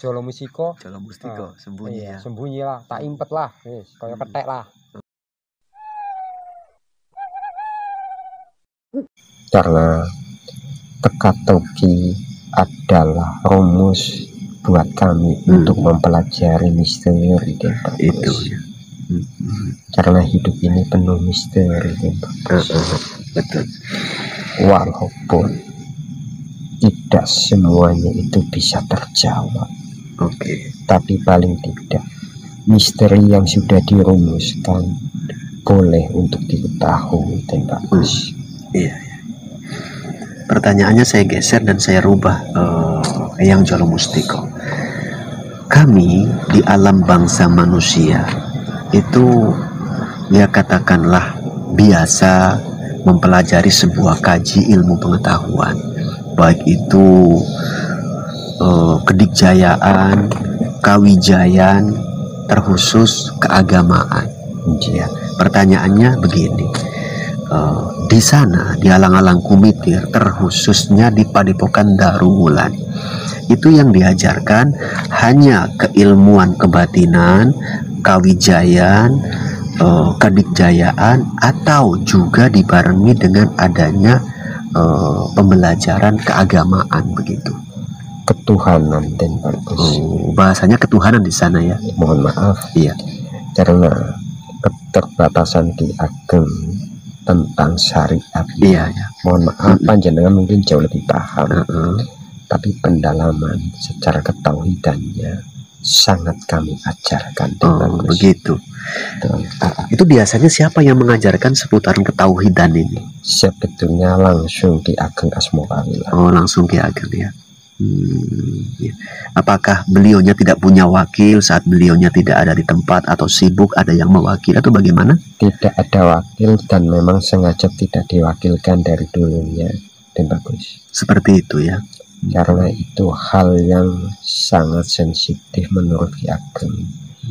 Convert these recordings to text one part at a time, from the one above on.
Jolo Mustika. Jolo Mustika, sembunyi iya, ya. Sembunyi lah, tak impet lah, wis kaya kethek lah. Karena teka-teki adalah rumus buat kami untuk mempelajari misteri dan Itu ya. Karena hidup ini penuh misteri dan Betul. walaupun tidak semuanya itu bisa terjawab, tapi paling tidak misteri yang sudah dirumuskan boleh untuk diketahui dan bagus. Iya. Pertanyaannya saya geser dan saya rubah, yang Jolo Mustika. Kami di alam bangsa manusia itu ya katakanlah biasa mempelajari sebuah kaji ilmu pengetahuan, baik itu kedikjayaan, kawijayan, terkhusus keagamaan. Ya, pertanyaannya begini. Di sana di alang-alang Kumitir, terkhususnya di Padepokan Daruwulan, itu yang diajarkan hanya keilmuan kebatinan, kawijayan, kedikjayaan, atau juga dibarengi dengan adanya pembelajaran keagamaan begitu. Ketuhanan dan bagus. Bahasanya ketuhanan di sana ya. Mohon maaf. Iya. Karena keterbatasan Ki Ageng tentang syariat. Iya, ya. Mohon maaf, panjenengan mungkin jauh lebih paham. Tapi pendalaman secara ketauhidannya sangat kami ajarkan. Begitu. Itu biasanya siapa yang mengajarkan seputaran ketauhidan ini? Sebetulnya langsung Ki Ageng Asmokawila. Langsung Ki Ageng ya. Ya. Apakah beliaunya tidak punya wakil saat beliaunya tidak ada di tempat atau sibuk, ada yang mewakili atau bagaimana? Tidak ada wakil dan memang sengaja tidak diwakilkan dari dulunya dan bagus. Seperti itu ya. Karena itu hal yang sangat sensitif menurut Ki Ageng.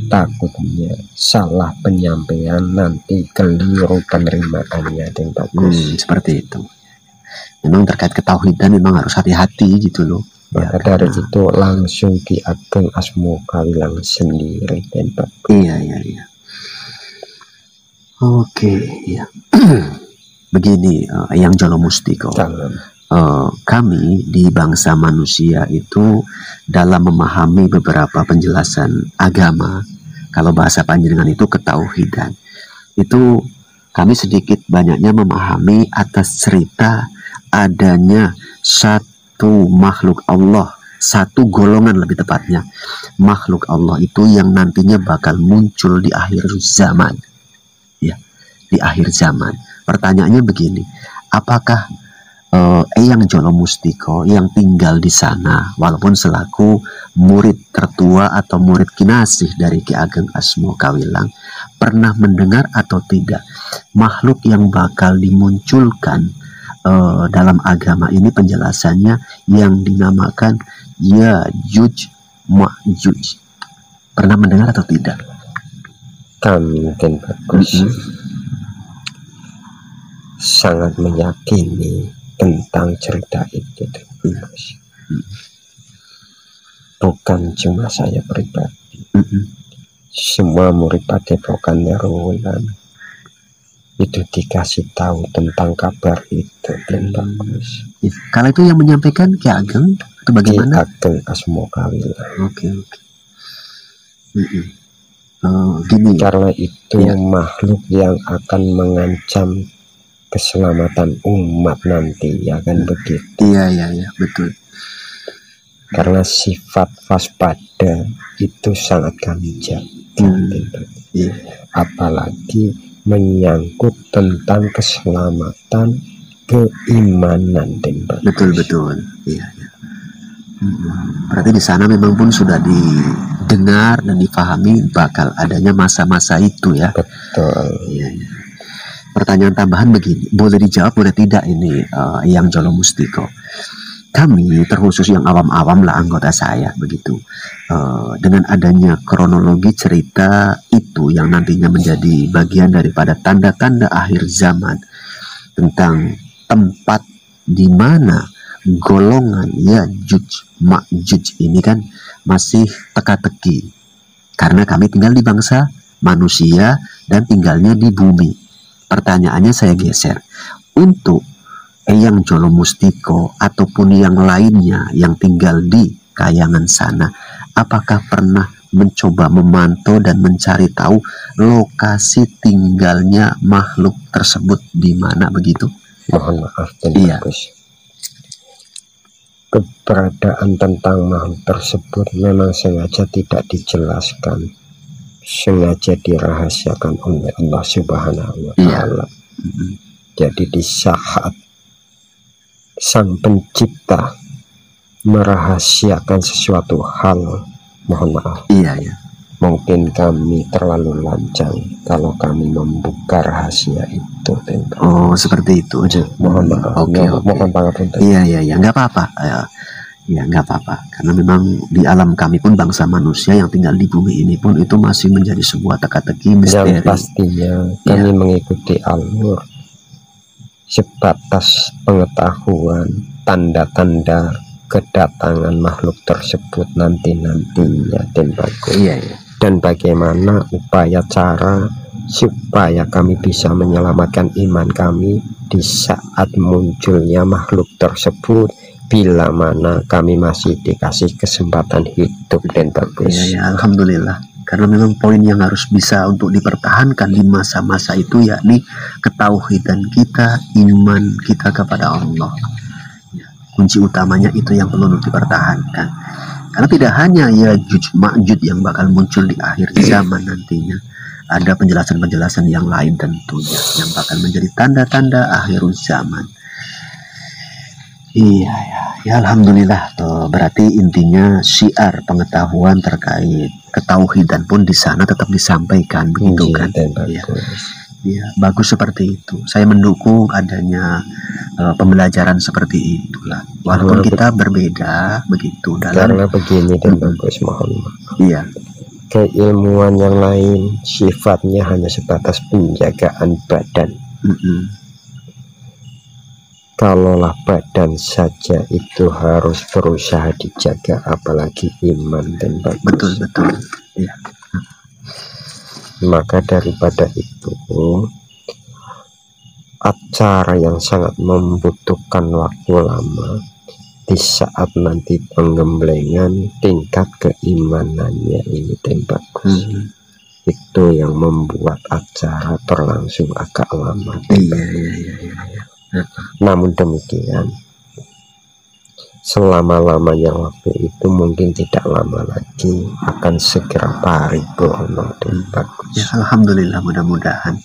Takutnya salah penyampaian nanti keliru penerimaannya dan bagus. Seperti itu. Memang terkait ketauhidan memang harus hati-hati gitu loh. Maka dari itu langsung Ki Ageng Asmokawila sendiri dan bagus. Iya. Oke, ya. Begini, yang Jolo Mustika. Kami di bangsa manusia itu dalam memahami beberapa penjelasan agama, kalau bahasa panjenengan itu ketauhidan, itu kami sedikit banyaknya memahami atas cerita adanya satu makhluk Allah, satu golongan lebih tepatnya makhluk Allah itu yang nantinya bakal muncul di akhir zaman ya, di akhir zaman. Pertanyaannya begini, apakah Eyang Jolo Mustika yang tinggal di sana, walaupun selaku murid tertua atau murid kinasih dari Ki Ageng Asmokawilang, pernah mendengar atau tidak makhluk yang bakal dimunculkan dalam agama ini penjelasannya yang dinamakan Ya'juj Ma'juj? Pernah mendengar atau tidak? Kami dan bagus sangat meyakini tentang cerita itu. Bukan cuma saya pribadi, semua murid Padepokan Daruwulan itu dikasih tahu tentang kabar itu dan bagus. Kalau itu yang menyampaikan Ki Ageng atau bagaimana? Ki Ageng Asmokawila. Oke. Gini. Karena itu makhluk yang akan mengancam keselamatan umat nanti, ya kan begitu. Iya, betul. Karena sifat waspada itu sangat kami jaga. Apalagi menyangkut tentang keselamatan keimanan dan betul. Iya. Berarti di sana memang pun sudah didengar dan dipahami bakal adanya masa-masa itu ya. Betul. Iya. Pertanyaan tambahan begini, boleh dijawab boleh tidak ini yang Jolo Mustika. Kami terkhusus yang awam-awam lah anggota saya begitu, dengan adanya kronologi cerita itu yang nantinya menjadi bagian daripada tanda-tanda akhir zaman, tentang tempat di mana golongan Ya'juj Ma'juj ini kan masih teka-teki, karena kami tinggal di bangsa manusia dan tinggalnya di bumi. Pertanyaannya saya geser, untuk Eyang Jolo Mustiko ataupun yang lainnya yang tinggal di Kayangan sana, apakah pernah mencoba memantau dan mencari tahu lokasi tinggalnya makhluk tersebut di mana begitu? Mohon maaf dan Iya. bagus. Keberadaan tentang makhluk tersebut memang sengaja tidak dijelaskan, sengaja dirahasiakan oleh Allah Subhanahu wa Ta'ala. Jadi di saat Sang Pencipta merahasiakan sesuatu hal, mohon maaf, Iya. mungkin kami terlalu lancang kalau kami membuka rahasia itu. Oh, seperti itu. Mohon maaf. Oke. Mohon pangapunten. Iya, nggak apa-apa. Ya, nggak apa-apa. Karena memang di alam kami pun bangsa manusia yang tinggal di bumi ini pun itu masih menjadi sebuah teka-teki misteri. Yang pastinya kami mengikuti alur sebatas pengetahuan tanda-tanda kedatangan makhluk tersebut nantinya dan bagus. Iya. Dan bagaimana upaya cara supaya kami bisa menyelamatkan iman kami di saat munculnya makhluk tersebut, bila mana kami masih dikasih kesempatan hidup dan bagus. Iya, alhamdulillah. Karena memang poin yang harus bisa untuk dipertahankan di masa-masa itu yakni ketauhidan kita, iman kita kepada Allah. Ya, kunci utamanya itu yang perlu untuk dipertahankan. Karena tidak hanya Ya'juj Ma'juj yang bakal muncul di akhir zaman nantinya, ada penjelasan-penjelasan yang lain tentunya yang bakal menjadi tanda-tanda akhir zaman. Iya, ya alhamdulillah. Berarti intinya syiar pengetahuan terkait ketauhidan pun di sana tetap disampaikan, begitu kan? Ya, bagus seperti itu. Saya mendukung adanya pembelajaran seperti itulah. Walaupun kita berbeda begitu dalam. Karena begini dan bagus, mohon maaf. Iya. Keilmuan yang lain sifatnya hanya sebatas penjagaan badan. Kalaulah badan saja itu harus berusaha dijaga, apalagi iman dan bagus. Betul. Ya. Maka daripada itu, acara yang sangat membutuhkan waktu lama di saat nanti penggemblengan tingkat keimanannya ini dan bagus. Itu yang membuat acara berlangsung agak lama. Iya. Namun demikian, selama-lamanya waktu itu mungkin tidak lama lagi akan segera paripurna dan bagus. Ya, alhamdulillah, mudah-mudahan.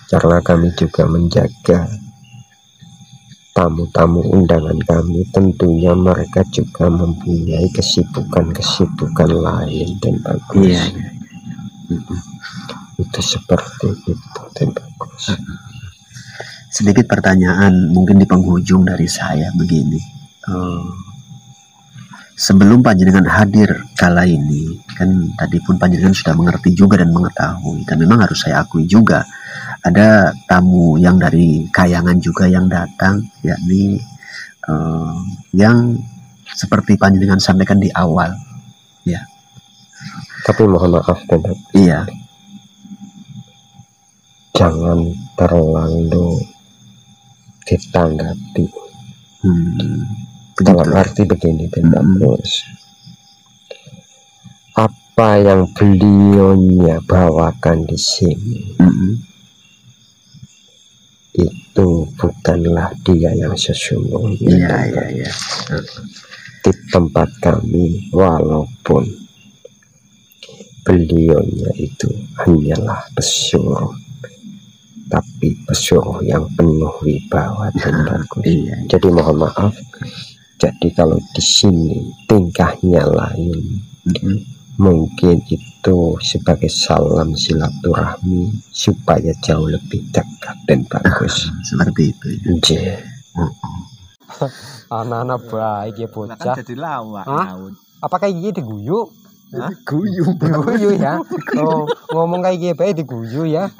Karena kami juga menjaga tamu-tamu undangan kami, tentunya mereka juga mempunyai kesibukan lain dan bagus. Iya. Itu seperti itu dan bagus. Sedikit pertanyaan mungkin di penghujung dari saya begini. Sebelum panjenengan hadir kala ini, kan tadi pun panjenengan sudah mengerti juga dan mengetahui, dan memang harus saya akui juga ada tamu yang dari Kayangan juga yang datang, yakni yang seperti panjenengan sampaikan di awal, ya. Tapi mohon maaf dan iya, jangan terlalu ditanggapi. Dalam arti begini dan bagus. Apa yang beliaunya bawakan di sini itu bukanlah dia yang sesungguhnya. Iya. Di tempat kami, walaupun beliaunya itu hanyalah pesuruh, tapi pesuruh yang penuh wibawa dan bagus. Jadi mohon maaf. Jadi kalau di sini tingkahnya lain, mungkin itu sebagai salam silaturahmi supaya jauh lebih dekat dan bagus. Seperti itu. Anak-anak baik ya bocah. Jadi lawak. Apakah ini diguyuk? Guyu. Diguyu ya. Oh, ngomong kayak gitu bae diguyu ya.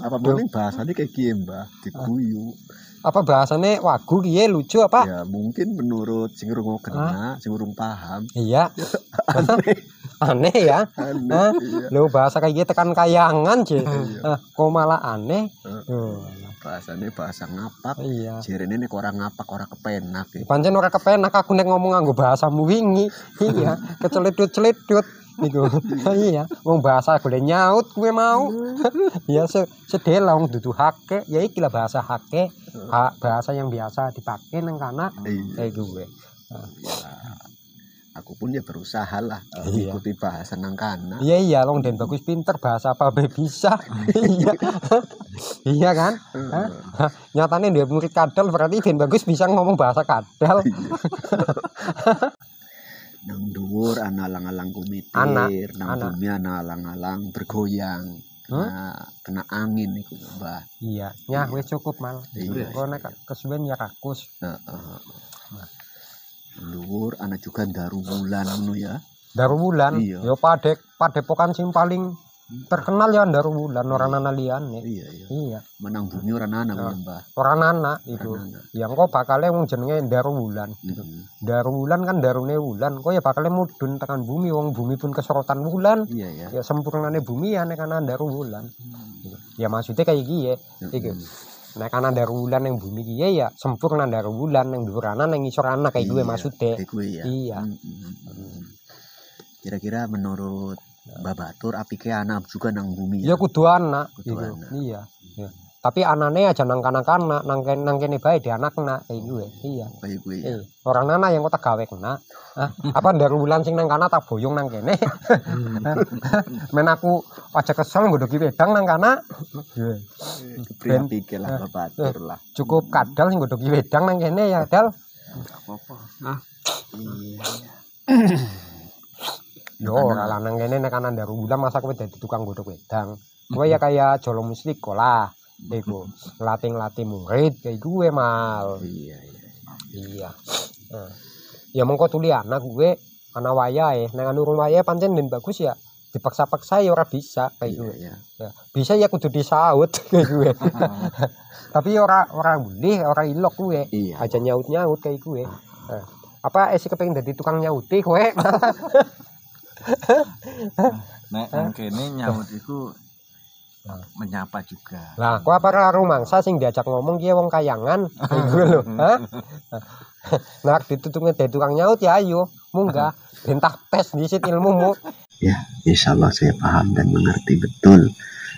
Apa mending bahasanya kayak gini Mbah, diguyu. Apa bahasane wagu kiye lucu apa? Ya mungkin menurut sing urung kena, sing urung paham. Iya. Aneh ya. Aneh, iya. Lo bahasa kayak gitu tekan kayangan sih. Kok malah aneh. Bahasanya bahasa ngapak. Iya. Jirene nek ora ngapak ora kepenak. Pancen ora kepenak aku nek ngomong nganggo bahasamu wingi. Iya, keceledut-celedut niku. Iya, wong bahasa golek nyaut kuwe mau. Ya sedela wong dudu hake, ya iki lah bahasa hake. Bahasa yang biasa dipakai nang kana kayak gue. Aku pun ya berusaha lah ikuti bahasa nang kana. Iya, Long Den bagus pinter bahasa apa bae bisa. Iya. Iya kan? Nyatane dia murid kadal berarti Den bagus bisa ngomong bahasa kadal. Nang dhuwur ana alang-alang kumitir, nang bumi ana alang-alang bergoyang. Kena angin iku Mbah. Iya, nyah wis cukup mal. Kok nek kesuwen ya rakus. Luhur ana juga daru bulan ngono ya. Daru bulan. Iya. Ya padepokan sing paling terkenal ya daru bulan orang nana liyane. Iya. Menang bumi ora nana Mbah. Ora nana itu. Ya engko bakale wong jenenge daru bulan. Daru bulan kan darune bulan. Kok ya bakale mudhun tekan bumi wong bumi pun kesorotan bulan. Iya. Ya sempurnane bumi ya nek ana daru bulan. Ya maksudnya kayak gini iki. Nek ana daru bulan yang bumi kiye ya sempurna daru bulan yang dhuwur ana ning ngisor ana kayak gue maksudnya. Iya. Kira-kira menurut Mbah Batur apike anak juga nang bumi ya kudu anak gitu. Iya. Ya. Tapi anane aja nang kana-kana nang kene bae di anakna kayak gue. Iya. Kayak gue ya. Orang nana yang kok gawe kena. Apa daru bulan sing nang kana tak boyong nang kene. Men aku aja kesel nggodoki wedang nang kana. Ben pikir lah Mbah Batur lah. Cukup kadal sing nggodoki wedang nang kene ya, Dal. Enggak apa-apa. Iya. Yo, ora nang kene nek ana daru bulan masa kowe dadi tukang godhog wedang. Kowe ya kaya Jolo Mustiko lah. Iku latih murid kayak gue mal. Iya. Ya mengko tuli anak gue ana wayahe, nek urung wayahe pancen Den bagus ya dipaksa-paksa ya ora bisa kayak gue. Ya. Bisa ya kudu disaut kayak gue. Tapi ora boleh, ora ilok gue. Aja nyaut-nyaut kayak gue. Apa esi kepengin dadi tukang nyauti kowe? Nek kene nyaut iku menyapa juga. Lah, kok apa karo mangsa sing diajak ngomong ki wong kayangan iku lho, ha? Nah, ditutunge dadi tukang nyaut ya ayo, munggah bentah tes disit ilmumu. Ya, insyaallah saya paham dan mengerti betul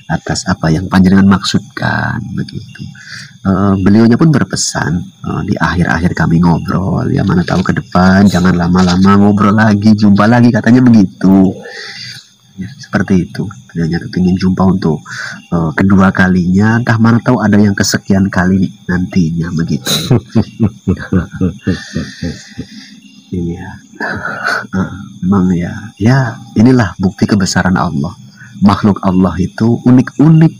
atas apa yang panjenengan maksudkan begitu. Beliaunya pun berpesan di akhir-akhir kami ngobrol, ya mana tahu ke depan jangan lama-lama ngobrol lagi, jumpa lagi katanya begitu. Ya, seperti itu. Beliaunya ingin jumpa untuk kedua kalinya, entah mana tahu ada yang kesekian kali nantinya begitu. Iya. Memang ya inilah bukti kebesaran Allah. Makhluk Allah itu unik-unik.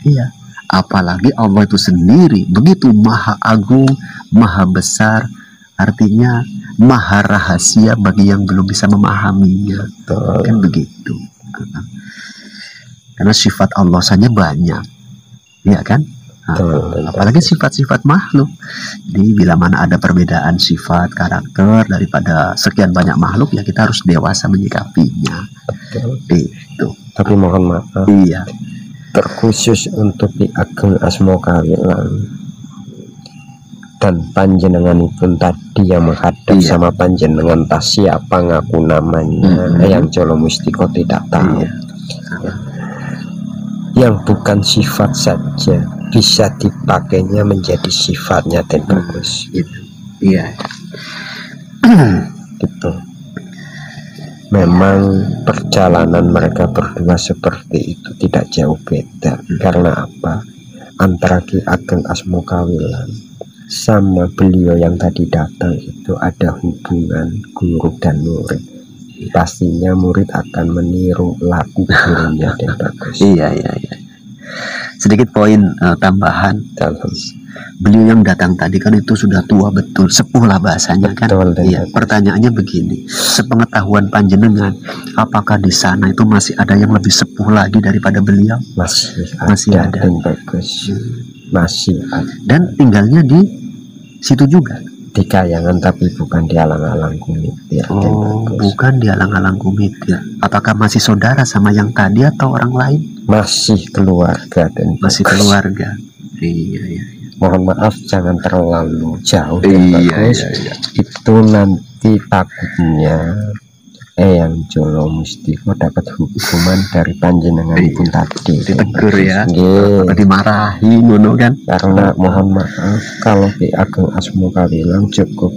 Iya. Apalagi Allah itu sendiri begitu maha agung, maha besar, artinya maha rahasia bagi yang belum bisa memahaminya. Kan begitu. Karena sifat Allah saja banyak. Iya kan? Apalagi sifat-sifat makhluk. Jadi bila mana ada perbedaan sifat, karakter daripada sekian banyak makhluk, ya kita harus dewasa menyikapinya. Itu. Tapi mohon maaf. Iya. Terkhusus untuk di Ageng Asma Kawilan dan panjenenganipun tadi yang menghadap sama panjenengan tak siapa ngaku namanya, yang Jolo Mustiko tidak tahu. Yang bukan sifat saja bisa dipakainya menjadi sifatnya Den bagus. Iya. Gitu. Memang perjalanan mereka berdua seperti itu tidak jauh beda. Karena apa? Antara Ki Ageng Asma Kawilan sama beliau yang tadi datang itu ada hubungan guru dan murid. Pastinya murid akan meniru laku gurunya Den bagus. Iya. Sedikit poin tambahan. beliau yang datang tadi kan itu sudah tua betul, sepuh lah bahasanya kan. Iya. Pertanyaannya begini, sepengetahuan panjenengan, apakah di sana itu masih ada yang lebih sepuh lagi daripada beliau? Masih ada. Dan bagus. Masih ada. Dan tinggalnya di situ juga. Di Kayangan, tapi bukan di alang-alang Kumit ya. Oh, bukan di alang-alang Kumit ya. Apakah masih saudara sama yang tadi atau orang lain? Masih keluarga dan masih keluarga. Iya. Mohon maaf jangan terlalu jauh. Iya. Itu nanti takutnya Eyang Jolo Mustiko dapat hukuman dari panjenengan pun tadi. Ditegur ya. Atau dimarahi ngono kan. Karena mohon maaf kalau Ki Ageng Asmoka bilang cukup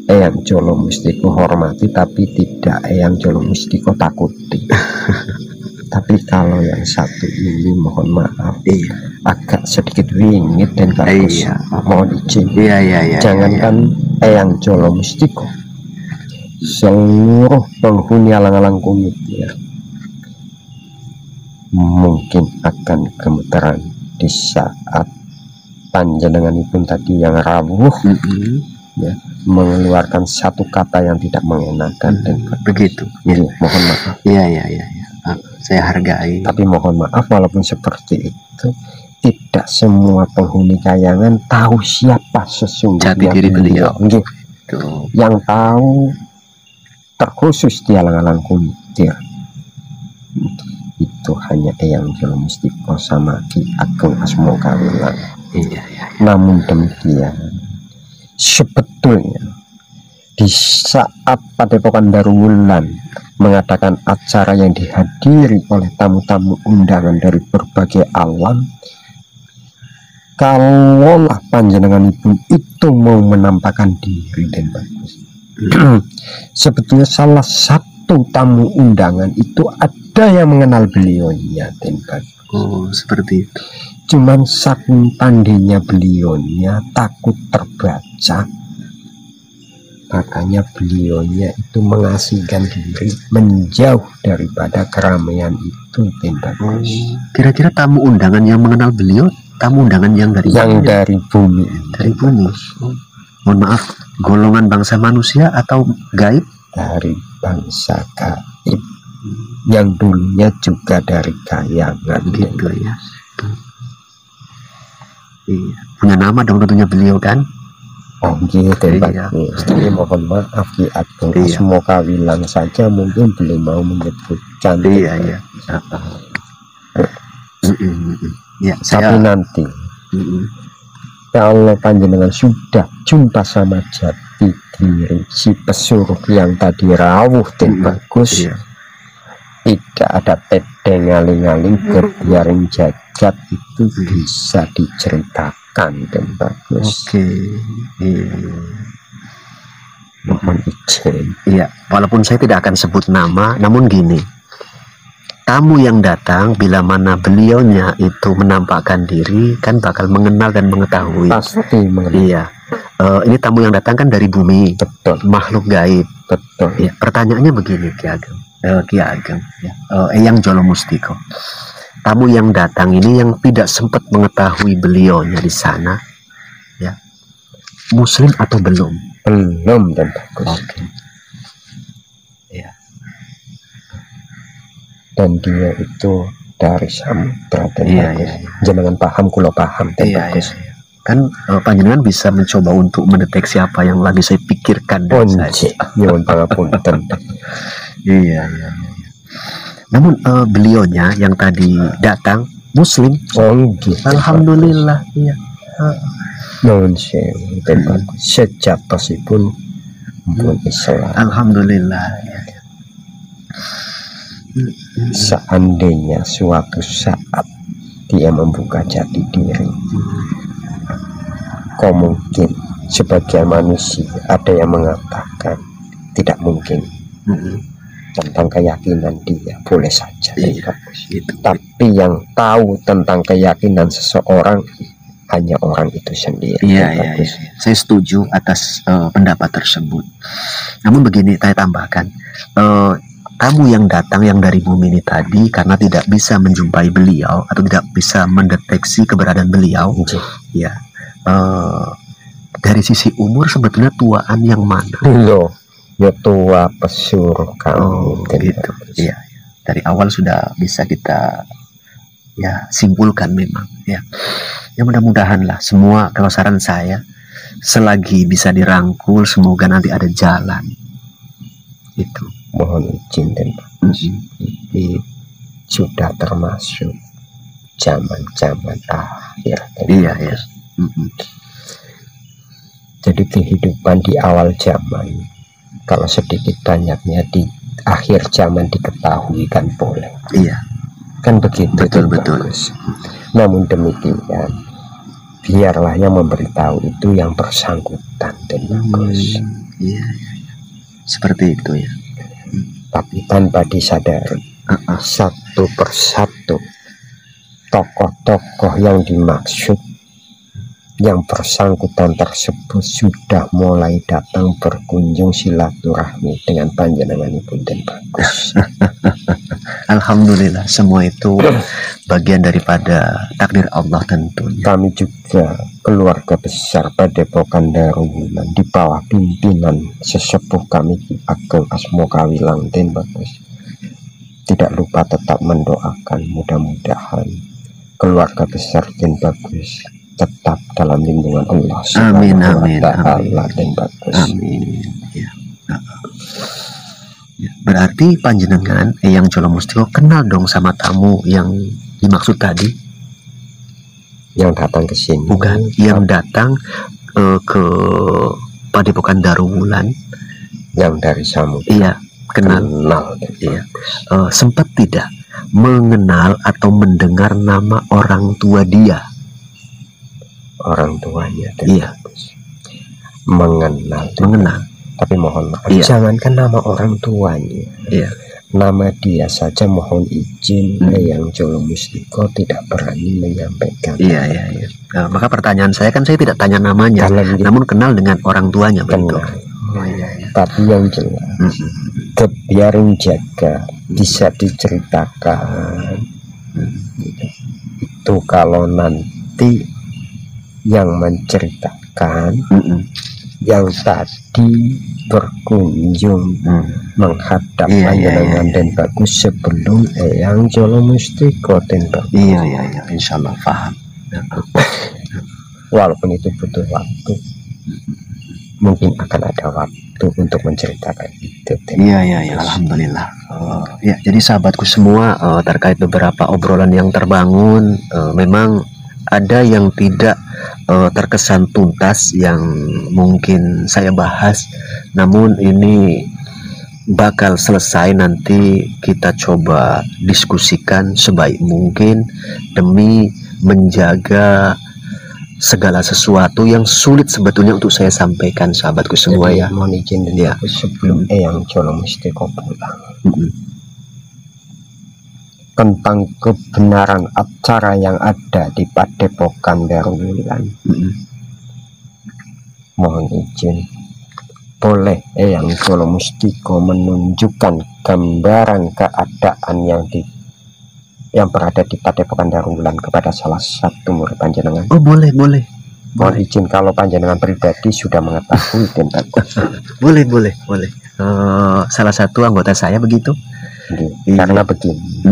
Eyang Jolo Mustiko hormati tapi tidak Eyang Jolo Mustiko takuti. Tapi kalau yang satu ini mohon maaf agak sedikit wingit dan bagus. Mohon izin. Jangankan Eyang Jolo Mustiko, seluruh penghuni alang-alang Kumit ya mungkin akan gemeteran di saat panjenenganipun tadi yang rawuh ya mengeluarkan satu kata yang tidak mengenakan dan begitu. Ya, mohon maaf. Iya. Saya hargai. Tapi mohon maaf walaupun seperti itu tidak semua penghuni Kayangan tahu siapa sesungguhnya jati diri beliau. Yang tahu terkhusus di alang-alang Kumitir itu hanya Eyang Jolo Mustiko sama Ki Ageng Asmoka Wilang. Iya. Namun demikian sebetulnya di saat Padepokan Darul-Wulan mengadakan acara yang dihadiri oleh tamu-tamu undangan dari berbagai alam, kalaulah panjenenganipun itu mau menampakkan diri dan bagus. Sebetulnya salah satu tamu undangan itu ada yang mengenal beliaunya dan bagus. Oh, seperti itu. Cuman saking pandainya beliaunya takut terbaca, makanya beliaunya itu mengasihkan diri menjauh daripada keramaian itu dan bagus. Kira-kira tamu undangan yang mengenal beliau, tamu undangan yang dari bumi. Dari bumi. Mohon maaf, golongan bangsa manusia atau gaib? Dari bangsa gaib yang dulunya juga dari Kayangan gitu ya. Iya. Punya nama dong tentunya beliau kan? Oh gitu bagus. Jadi mohon maaf Ki Ageng Asmoka Wilang saja mungkin belum mau menyebutkan. Iya. Tapi nanti kalau panjenengan sudah jumpa sama jati diri si pesuruh yang tadi rawuh dan bagus, tidak ada tedeng ngaling-ngaling kebiarin jagat itu bisa diceritakan dan bagus. Mohon izin. Iya, walaupun saya tidak akan sebut nama, namun gini, tamu yang datang bila mana beliaunya itu menampakkan diri kan bakal mengenal dan mengetahui. Pasti mengenal. Iya. Ini tamu yang datang kan dari bumi. Betul. Makhluk gaib. Betul. Ya, pertanyaannya begini Ki Ageng. Eyang Jolo Mustiko. Tamu yang datang ini yang tidak sempat mengetahui beliaunya di sana, ya, Muslim atau belum? Belum dan bagus. Ya. Dan dia itu dari samudra dan bagus. Jangan paham, kulo paham dan bagus. Kan panjenengan bisa mencoba untuk mendeteksi apa yang lagi saya pikirkan. Nyuwun pangapunten. Iya. Namun beliaunya yang tadi datang Muslim. Alhamdulillah. Iya. Nuwun sewu dan bagus. Sejatosipun pun Islam. Alhamdulillah. Seandainya suatu saat dia membuka jati diri, kok mungkin sebagian manusia ada yang mengatakan tidak mungkin tentang keyakinan dia, boleh saja. Tapi yang tahu tentang keyakinan seseorang hanya orang itu sendiri. Iya. Saya setuju atas pendapat tersebut. Namun begini, saya tambahkan, tamu yang datang yang dari bumi ini tadi karena tidak bisa menjumpai beliau atau tidak bisa mendeteksi keberadaan beliau, ya, dari sisi umur sebetulnya tuaan yang mana? Loh, ya tua pesuruh kamu. Gitu. Iya. Dari awal sudah bisa kita ya simpulkan memang ya. Ya mudah-mudahan lah semua, kalau saran saya selagi bisa dirangkul semoga nanti ada jalan. Itu. Mohon izin dan bagus. Ini sudah termasuk zaman-zaman akhir. Iya ya. Jadi kehidupan di awal zaman, kalau sedikit banyaknya di akhir zaman diketahui kan boleh. Iya. Kan begitu. Betul. Namun demikian, biarlah yang memberitahu itu yang bersangkutan dan bagus. Iya. Seperti itu ya. Tapi tanpa disadari, satu persatu tokoh-tokoh yang dimaksud, yang bersangkutan tersebut sudah mulai datang berkunjung silaturahmi dengan panjenengan pun dan bagus. Alhamdulillah, semua itu bagian daripada takdir Allah tentu. Kami juga keluarga besar Padepokan Darul Wulan di bawah pimpinan sesepuh kami Ki Ageng Asmokawilang dan bagus. Tidak lupa tetap mendoakan mudah-mudahan keluarga besar dan bagus tetap dalam lindungan Allah. Amin. Dan bagus. Amin. Ya. Berarti panjenengan Eyang Jolo Mustiko kenal dong sama tamu yang dimaksud tadi? Yang datang ke sini? Bukan, yang datang ke Padepokan Darul Wulan. Yang dari Samudra. Iya, kenal. Iya. Sempat tidak mengenal atau mendengar nama orang tua dia? Orang tuanya. Iya. Mengenal. Tapi mohon maaf, jangankan nama orang tuanya, nama dia saja mohon izin Eyang Jolo Mustiko tidak berani menyampaikan. Iya. Maka pertanyaan saya kan, saya tidak tanya namanya, namun kenal dengan orang tuanya. Kenal. Tapi yang jelas, kebiarin jaga bisa diceritakan. Itu kalau nanti yang menceritakan, yang tadi berkunjung menghadap panjenengan dan bagus sebelum Eyang Jolo Mustiko dan bagus. Iya, insya Allah paham. Walaupun itu butuh waktu, mungkin akan ada waktu untuk menceritakan itu. Iya, alhamdulillah. Ya, jadi sahabatku semua, terkait beberapa obrolan yang terbangun, memang ada yang tidak terkesan tuntas yang mungkin saya bahas, namun ini bakal selesai, nanti kita coba diskusikan sebaik mungkin demi menjaga segala sesuatu yang sulit sebetulnya untuk saya sampaikan, sahabatku semua. Jadi, mohon izin dan sebelum Eyang Jolo Mustiko pulang, tentang kebenaran acara yang ada di Padepokan Darul Wulan. Mohon izin, boleh Eyang Jolo Mustiko menunjukkan gambaran keadaan yang berada di Padepokan Darul Wulan kepada salah satu murid panjenengan? Oh, boleh. Mohon izin kalau panjenengan pribadi sudah mengetahui tentang boleh. Salah satu anggota saya begitu. Karena begini,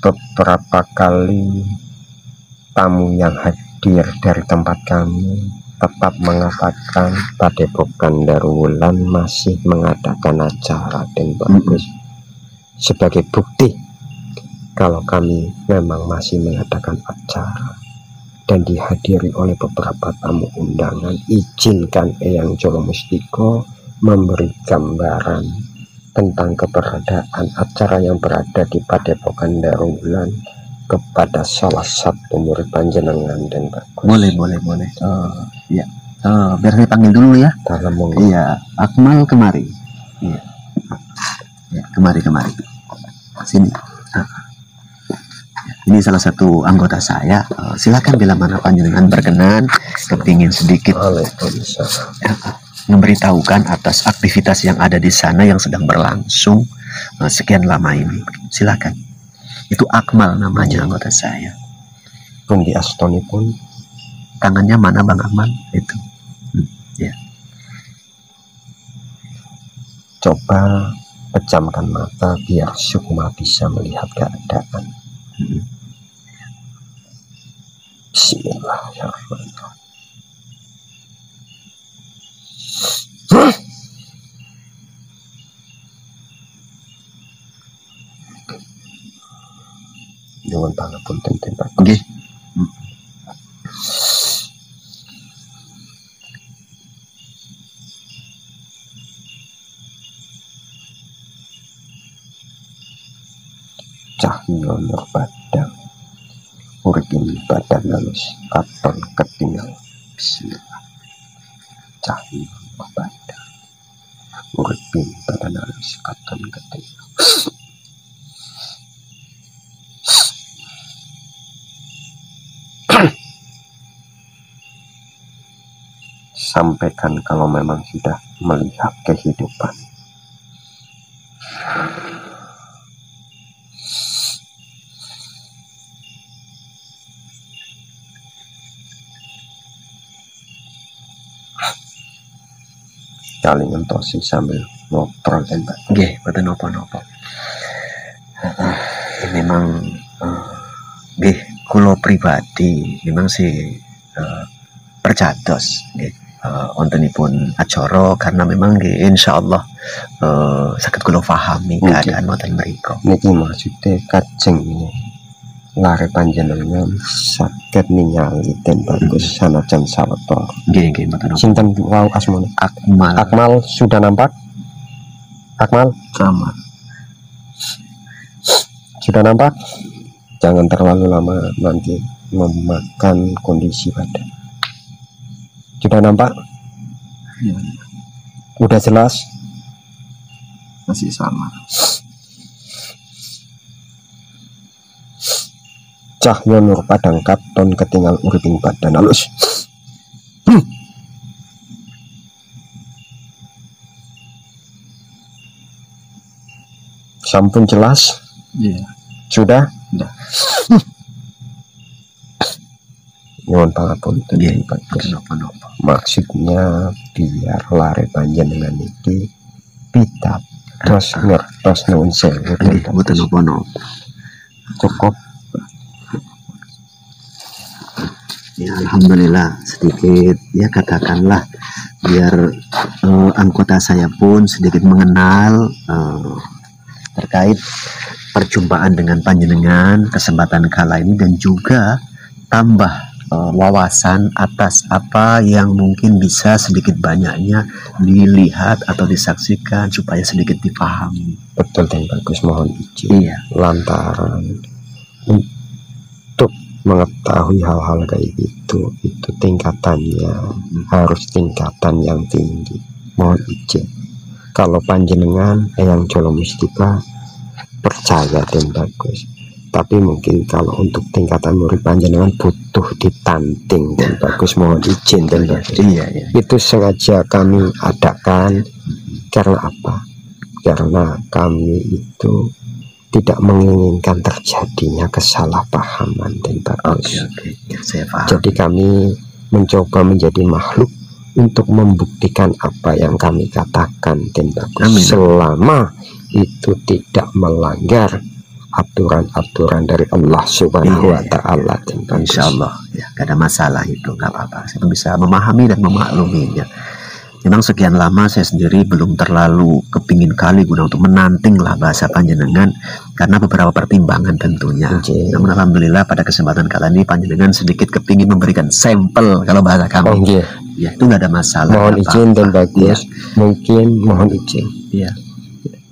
beberapa kali tamu yang hadir dari tempat kami tetap mengatakan Padepokan Darul Wulan masih mengadakan acara dan bagus. Sebagai bukti kalau kami memang masih mengadakan acara dan dihadiri oleh beberapa tamu undangan, izinkan Eyang Jolo Mustiko memberi gambaran tentang keberadaan acara yang berada di Padepokan Darul Wulan kepada salah satu murid panjenengan dan bagus. Boleh. Ya. Biar saya panggil dulu ya. Iya, Akmal kemari. Iya. Ya, kemari. Sini. Ini salah satu anggota saya. Silakan bila mana panjenengan berkenan, kepingin sedikit memberitahukan atas aktivitas yang ada di sana yang sedang berlangsung sekian lama ini. Silakan. Itu Akmal namanya, anggota saya. Pundi astoni pun tangannya mana Bang Akmal itu. Ya. Coba pejamkan mata biar Sukma bisa melihat keadaan. Bismillahirrahmanirrahim. Nyuwun pangapunten ten Pak. Nggih. Cahyo nur badang uripin badan halus katon ketinggal. Bismillah. Cahyo nur badang uripin badan halus katon ketinggal. Sampaikan kalau memang sudah melihat kehidupan. Kali ngentosi sambil ngobrol dan Pak. Nggih, mboten napa-napa. Memang nggih kula pribadi memang sih percados nggih wontenipun acara karena memang nggih insyaallah saged kula pahami keadaan wonten mriku. Niki maksudnya kajeng lare panjenengan saged ningali den bagus sanajan sawetara. Nggih nggih mboten napa. Sinten wau asmane? Akmal. Akmal sudah nampak? Akmal Sama. sudah nampak? Jangan terlalu lama nanti memakan kondisi badan. Sudah nampak? Ya, Udah jelas? masih sama. Cahyo nur padang katon ketinggal uriping badan halus. Sampun jelas? Iya. Sudah? Sudah. Nyuwun pangapunten Nggih, bagus. napa-napa. Maksudnya biar lare panjenengan iki pitat terus ngertos nuwun sewu. Nggih, mboten napa-napa. Cukup. Ya, alhamdulillah sedikit ya katakanlah biar anggota saya pun sedikit mengenal terkait perjumpaan dengan panjenengan kesempatan kala ini dan juga tambah wawasan atas apa yang mungkin bisa sedikit banyaknya dilihat atau disaksikan supaya sedikit dipahami. Betul dan bagus, mohon izin. Iya. Lantaran untuk mengetahui hal-hal kayak gitu itu tingkatannya harus tingkatan yang tinggi. Mohon izin. Kalau panjenengan yang Jolo Mustika percaya dan bagus. Tapi mungkin kalau untuk tingkatan murid panjenengan butuh ditanting dan bagus, mohon izin dan bagus. Iya, iya. Itu sengaja kami adakan karena apa? Karena kami itu tidak menginginkan terjadinya kesalahpahaman dan bagus. Oke, ya, saya paham. Jadi kami mencoba menjadi makhluk untuk membuktikan apa yang kami katakan dan bagus. Amin. Selama itu tidak melanggar aturan-aturan dari Allah Subhanahu wa Ta'ala. Insya Allah ya, gak ada masalah itu, gak apa-apa. Saya bisa memahami dan memakluminya. Memang sekian lama saya sendiri belum terlalu kepingin kali guna untuk menanting lah bahasa panjenengan karena beberapa pertimbangan tentunya. Namun alhamdulillah pada kesempatan kali ini panjenengan sedikit kepingin memberikan sampel kalau bahasa kami. Ya itu gak ada masalah. Mohon izin dan bagus. Ya. Mungkin mohon izin. Ya.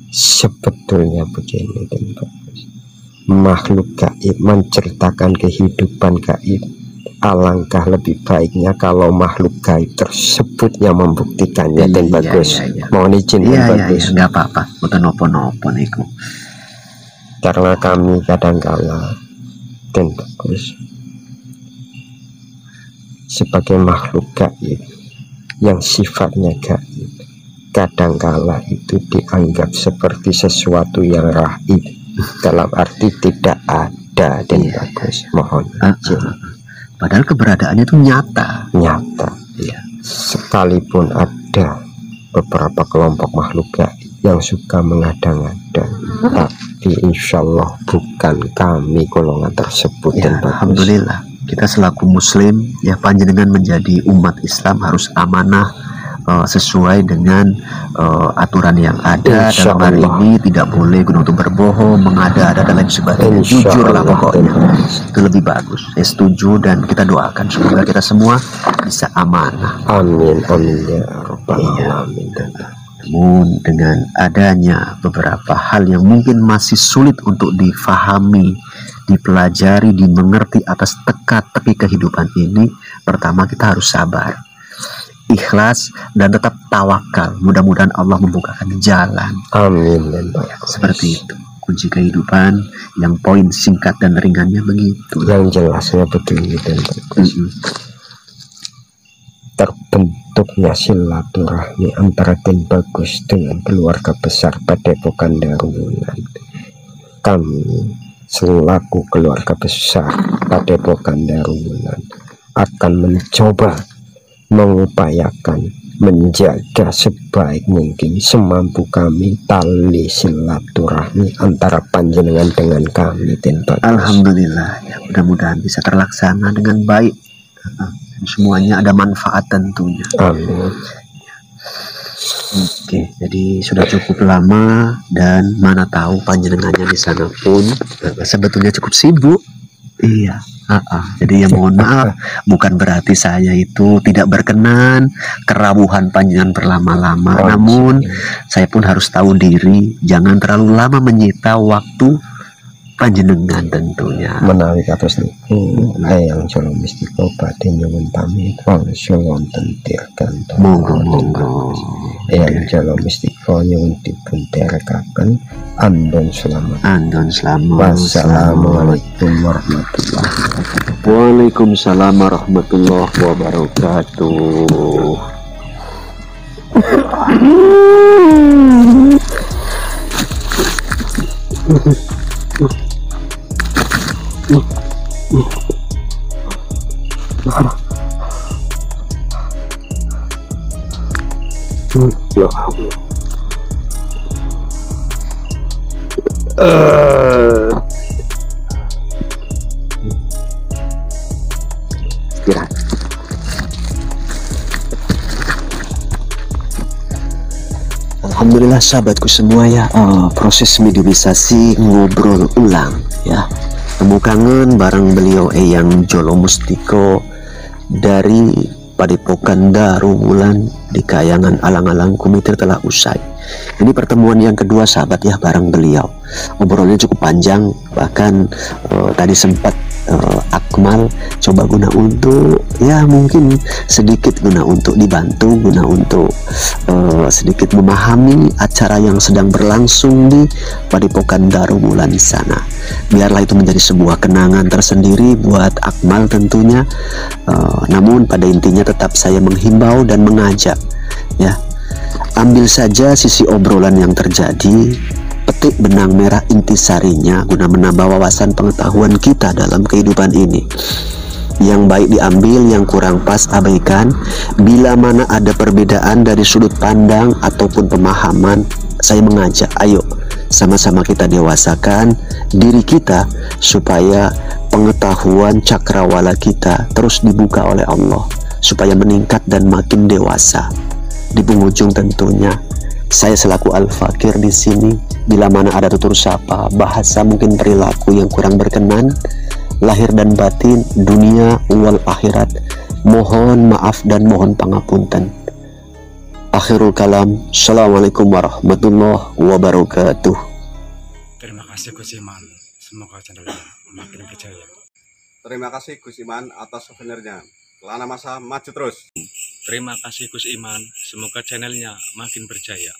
Sebetulnya begini dan bagus. Makhluk gaib menceritakan kehidupan gaib, alangkah lebih baiknya kalau makhluk gaib tersebut yang membuktikannya dan bagus. Mohon izin dan bagus. Nggak apa-apa, bukan nopo-nopo niku. Karena kami kadangkala dan bagus sebagai makhluk gaib yang sifatnya gaib, kadangkala itu dianggap seperti sesuatu yang raib. Dalam arti tidak ada dan bagus. Mohon izin. Padahal keberadaannya itu nyata. Ya. Sekalipun ada beberapa kelompok makhluk gaib yang suka mengada-ngada, tapi insya Allah bukan kami golongan tersebut. Ya, alhamdulillah kita selaku muslim ya, panjenengan menjadi umat Islam harus amanah sesuai dengan aturan yang ada dalam hari ini. Tidak boleh untuk berbohong, mengada-ada dan lain sebagainya. Jujurlah pokoknya, itu lebih bagus. Saya setuju dan kita doakan semoga kita semua bisa amanah. Amin ya rabbal alamin. Namun dengan adanya beberapa hal yang mungkin masih sulit untuk difahami, dipelajari, dimengerti atas teka-teki kehidupan ini, pertama kita harus sabar, ikhlas, dan tetap tawakal. Mudah-mudahan Allah membukakan jalan. Amin. Seperti itu kunci kehidupan, yang poin singkat dan ringannya begitu. Yang jelasnya begini dan terbentuknya silaturahmi antara Tim Bagus dengan keluarga besar Padepokan Darulwulan. Kami selaku keluarga besar Padepokan Darulwulan akan mencoba mengupayakan menjaga sebaik mungkin semampu kami tali silaturahmi antara panjenengan dengan kami. Alhamdulillah ya, mudah-mudahan bisa terlaksana dengan baik. Semuanya ada manfaat tentunya. Amin. Oke, jadi sudah cukup lama dan mana tahu panjenengannya di sana pun sebetulnya cukup sibuk. Iya. Jadi ya mohon maaf, bukan berarti saya itu tidak berkenan kerawuhan panjenengan berlama-lama. Namun saya pun harus tahu diri, jangan terlalu lama menyita waktu panjenengan tentunya. Menawi kados niku Eyang Jolo Mustiko badhe nyuwun pamit wangsul wonten dirgan. Monggo. Eyang Jolo Mustiko nyuwun dipun derekaken andon selamat. Wassalamualaikum warahmatullahi wabarakatuh. Waalaikumsalam warahmatullahi wabarakatuh. Ya Allah. Istirahat. Alhamdulillah sahabatku semua ya, proses mediumisasi ngobrol ulang ya. Temu kangen bareng beliau Eyang Jolo Mustiko dari Padepokan Darulwulan di Kayangan Alang-Alang Kumitir telah usai. Ini pertemuan yang kedua sahabat ya bareng beliau. Obrolannya cukup panjang, bahkan tadi sempat Akmal coba guna untuk ya mungkin sedikit guna untuk dibantu, guna untuk sedikit memahami acara yang sedang berlangsung di Padepokan Darulwulan di sana. Biarlah itu menjadi sebuah kenangan tersendiri buat Akmal tentunya. Namun pada intinya tetap saya menghimbau dan mengajak ya, ambil saja sisi obrolan yang terjadi, petik benang merah intisarinya guna menambah wawasan pengetahuan kita dalam kehidupan ini. Yang baik diambil, yang kurang pas abaikan. Bila mana ada perbedaan dari sudut pandang ataupun pemahaman, saya mengajak ayo sama-sama kita dewasakan diri kita supaya pengetahuan cakrawala kita terus dibuka oleh Allah, supaya meningkat dan makin dewasa. Di penghujung tentunya saya selaku Al-Fakir di sini, bila mana ada tutur sapa, bahasa mungkin perilaku yang kurang berkenan, lahir dan batin, dunia wal akhirat, mohon maaf dan mohon pangapunten. Akhirul kalam, assalamualaikum warahmatullahi wabarakatuh. Terima kasih Gus Iman, semoga channelnya makin berjaya. Terima kasih Gus Iman atas souvenirnya. Kelana masa maju terus. Terima kasih Gus Iman, semoga channelnya makin berjaya.